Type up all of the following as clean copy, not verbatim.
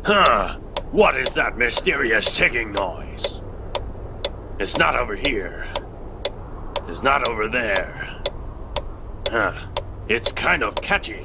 Huh. What is that mysterious ticking noise? It's not over here. It's not over there. Huh. It's kind of catchy.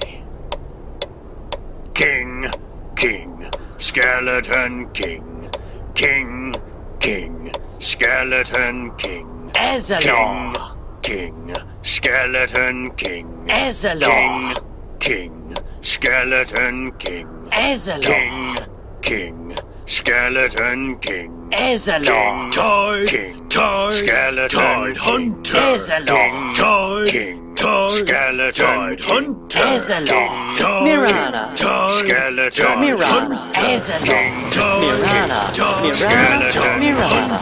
King, king, skeleton king. King, king, skeleton king. Ezalor. King, skeleton king. Ezalor. King, skeleton king. Ezalor. King, skeleton king. Ezalor. King, skeleton hunter. Ezalor. King, skeleton hunter. Ezalor. Mirana. Skeleton Mirana. Ezalor. Mirana. Skeleton Mirana.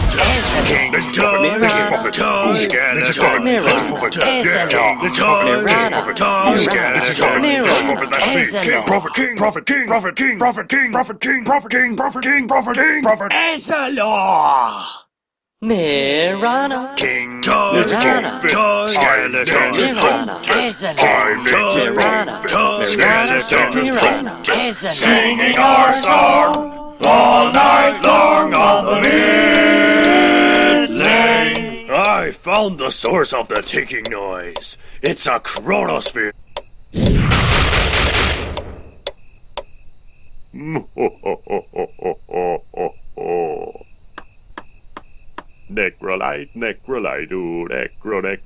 Ezalor. Mirana. King, Mirana. skeleton Mirana. skeleton Mirana. singing our song all night long on the mid lane. I found the source of the ticking noise. It's a chronosphere. Necrolite, necrolite, necrolite.